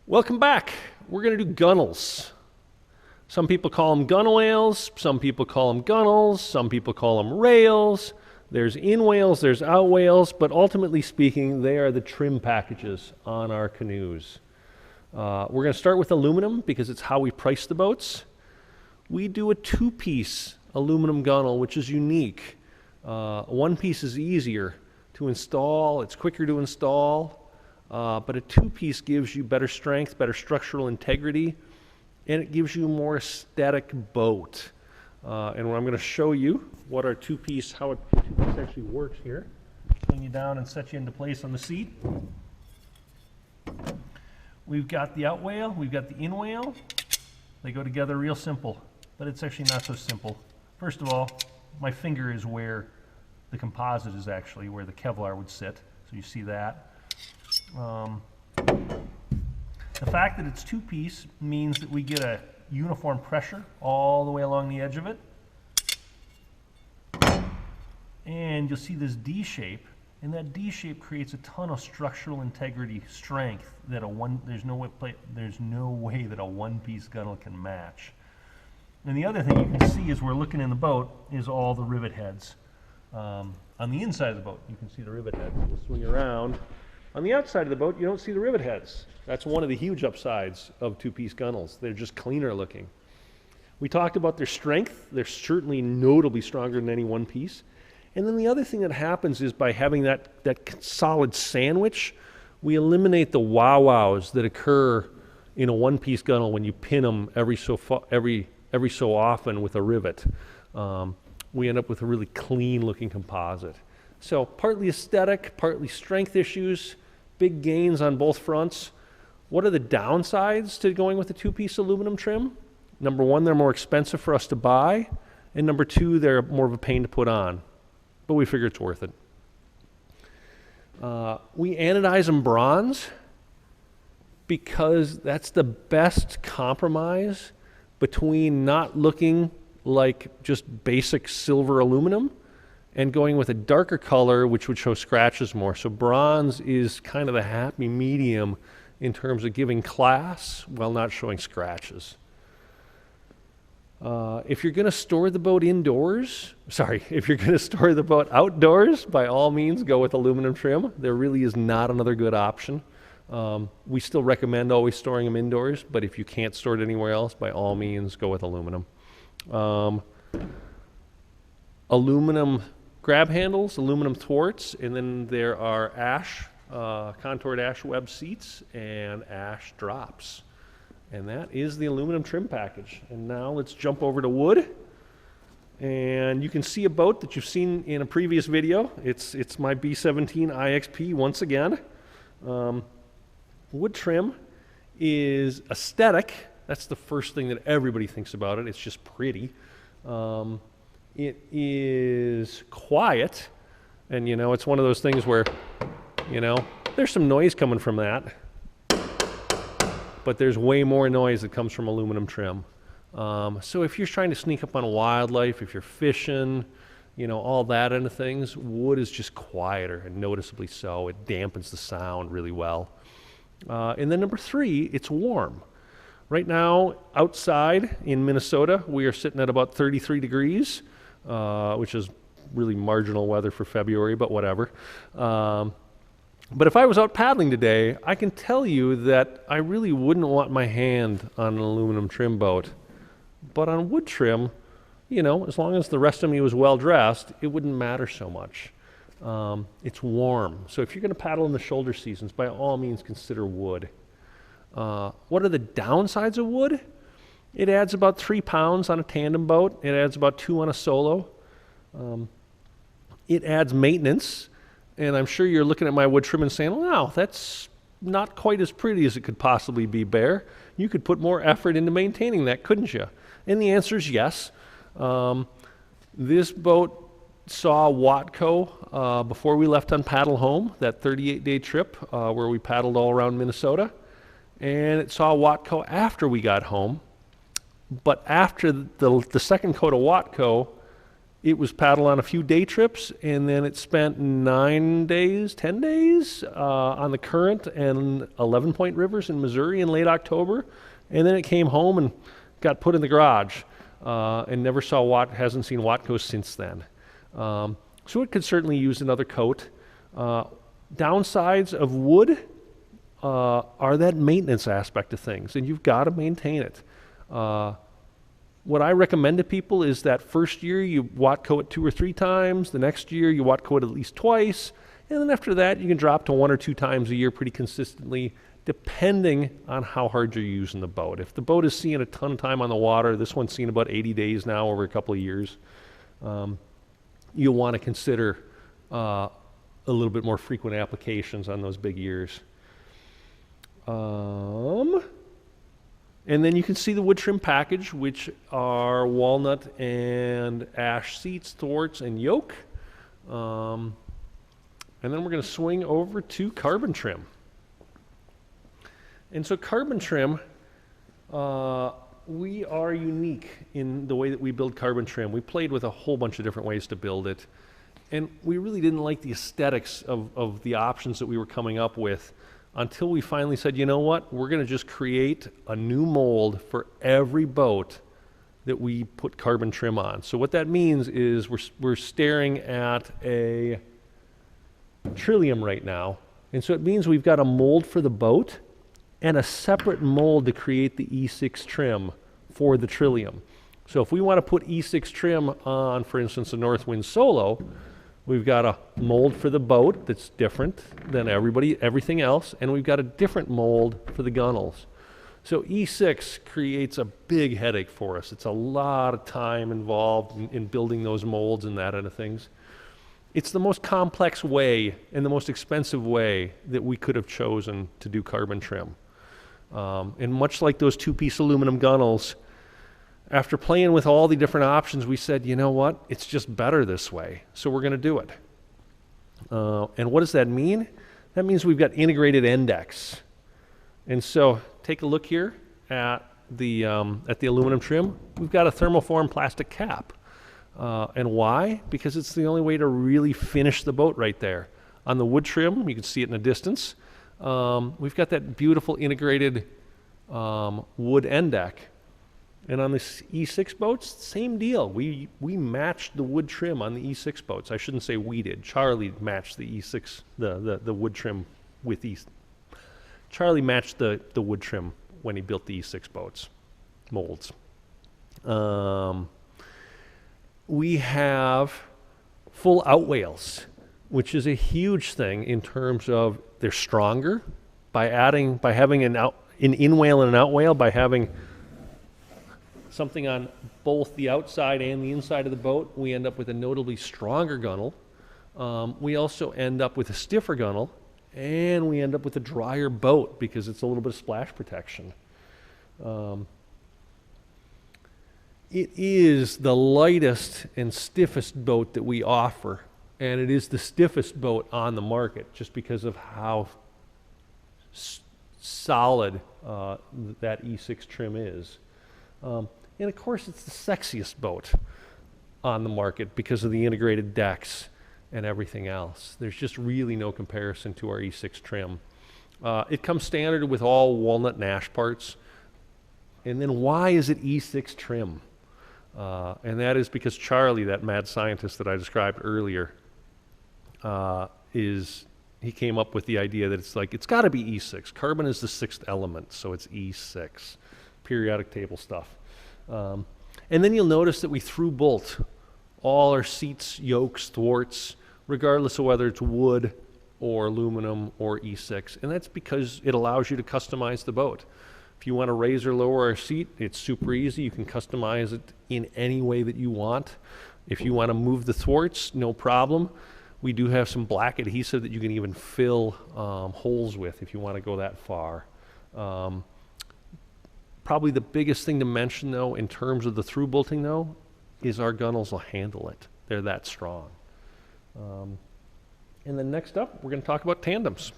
Welcome back. We're going to do gunnels. Some people call them gunwales, some people call them gunnels, some people call them rails. There's in-wales, there's out-wales, but ultimately speaking, they are the trim packages on our canoes. We're going to start with aluminum because it's how we price the boats. We do a two-piece aluminum gunnel, which is unique. One piece is easier to install, it's quicker to install, but a two-piece gives you better strength, better structural integrity, and it gives you a more aesthetic boat. And I'm going to show you what our two-piece, how a two-piece actually works here. Swing you down and set you into place on the seat. We've got the out-wale, we've got the in-wale. They go together real simple, but it's actually not so simple. First of all, my finger is where the composite is actually, where the Kevlar would sit. So you see that. The fact that it's two-piece means that we get a uniform pressure all the way along the edge of it. And you'll see this D shape, and that D shape creates a ton of structural integrity strength that there's no way that a one-piece gunnel can match. And the other thing you can see as we're looking in the boat is all the rivet heads. On the inside of the boat, you can see the rivet heads. We'll swing around. On the outside of the boat, you don't see the rivet heads. That's one of the huge upsides of two-piece gunnels. They're just cleaner looking. We talked about their strength. They're certainly notably stronger than any one piece. And then the other thing that happens is by having that solid sandwich, we eliminate the wow-wows that occur in a one-piece gunnel when you pin them every so often with a rivet. We end up with a really clean-looking composite. So partly aesthetic, partly strength issues, big gains on both fronts. What are the downsides to going with a two-piece aluminum trim? Number one, they're more expensive for us to buy. And number two, they're more of a pain to put on. But we figure it's worth it. We anodize in bronze because that's the best compromise between not looking like just basic silver aluminum and going with a darker color which would show scratches more. So bronze is kind of the happy medium in terms of giving class while not showing scratches. If you're going to store the boat if you're going to store the boat outdoors, by all means go with aluminum trim. There really is not another good option. We still recommend always storing them indoors, but if you can't store it anywhere else, by all means go with aluminum. Aluminum grab handles, aluminum thwarts, and then there are contoured ash web seats and ash drops. And that is the aluminum trim package. And now let's jump over to wood. And you can see a boat that you've seen in a previous video. It's my B17 IXP once again. Wood trim is aesthetic. That's the first thing that everybody thinks about it. It's just pretty. It is quiet. And, it's one of those things where, there's some noise coming from that. But there's way more noise that comes from aluminum trim. So if you're trying to sneak up on wildlife, if you're fishing, all that end of things, wood is just quieter and noticeably so. It dampens the sound really well. And then number three, it's warm. Right now, outside in Minnesota, we are sitting at about 33 degrees, which is really marginal weather for February, but whatever. But if I was out paddling today, I can tell you that I really wouldn't want my hand on an aluminum trim boat. But on wood trim, as long as the rest of me was well dressed, it wouldn't matter so much. It's warm. So if you're going to paddle in the shoulder seasons, by all means consider wood. What are the downsides of wood? It adds about 3 pounds on a tandem boat. It adds about 2 on a solo. It adds maintenance. And I'm sure you're looking at my wood trim and saying, wow, that's not quite as pretty as it could possibly be, Bear. You could put more effort into maintaining that, couldn't you? And the answer is yes. This boat saw Watco before we left on paddle home, that 38-day trip where we paddled all around Minnesota. And it saw Watco after we got home. But after the second coat of Watco, It was paddled on a few day trips, and then it spent 9 days, 10 days on the Current and 11 Point rivers in Missouri in late October, and then it came home and got put in the garage, and never saw hasn't seen Watco since then. So it could certainly use another coat. Downsides of wood are that maintenance aspect of things, and you've got to maintain it. What I recommend to people is that first year you Watco it 2 or 3 times, the next year you Watco it at least twice, and then after that you can drop to 1 or 2 times a year pretty consistently, depending on how hard you're using the boat. If the boat is seeing a ton of time on the water, this one's seen about 80 days now over a couple of years, you'll want to consider a little bit more frequent applications on those big years. And then you can see the wood trim package, which are walnut and ash seats, thwarts, and yoke. And then we're going to swing over to carbon trim. And so carbon trim, we are unique in the way that we build carbon trim. We played with a whole bunch of different ways to build it. And we really didn't like the aesthetics of the options that we were coming up with, until we finally said, you know what, we're going to just create a new mold for every boat that we put carbon trim on. So what that means is we're staring at a Trillium right now, and so it means we've got a mold for the boat and a separate mold to create the E6 trim for the Trillium. So if we want to put E6 trim on, for instance, a Northwind Solo, we've got a mold for the boat that's different than everything else, and we've got a different mold for the gunnels. So E6 creates a big headache for us. It's a lot of time involved in building those molds and that kind of things. It's the most complex way and the most expensive way that we could have chosen to do carbon trim. And much like those 2-piece aluminum gunnels, after playing with all the different options, we said, you know what, it's just better this way, so we're going to do it. And what does that mean? That means we've got integrated end decks. And so take a look here at the aluminum trim. We've got a thermoform plastic cap. And why? Because it's the only way to really finish the boat right there. On the wood trim, you can see it in the distance, we've got that beautiful integrated wood end deck. And on the E6 boats, same deal. We matched the wood trim on the E6 boats. I shouldn't say we did. Charlie matched the E6, the wood trim with Charlie matched the wood trim when he built the E6 boats, molds. We have full outwales, which is a huge thing in terms of they're stronger by having an in-wale and an outwale, by having something on both the outside and the inside of the boat. We end up with a notably stronger gunnel. We also end up with a stiffer gunnel, and we end up with a drier boat because it's a little bit of splash protection. It is the lightest and stiffest boat that we offer, and it is the stiffest boat on the market just because of how solid that E6 trim is. And of course, it's the sexiest boat on the market because of the integrated decks and everything else. There's just really no comparison to our E6 trim. It comes standard with all walnut and ash parts. And then why is it E6 trim? And that is because Charlie, that mad scientist that I described earlier, he came up with the idea that it's got to be E6. Carbon is the 6th element, so it's E6. Periodic table stuff. And then you'll notice that we through bolt all our seats, yokes, thwarts, regardless of whether it's wood or aluminum or E6. And that's because it allows you to customize the boat. If you want to raise or lower our seat, it's super easy. You can customize it in any way that you want. If you want to move the thwarts, no problem. We do have some black adhesive that you can even fill holes with if you want to go that far. Probably the biggest thing to mention, though, in terms of the through bolting, though, is our gunnels will handle it. They're that strong. And then next up, we're going to talk about tandems.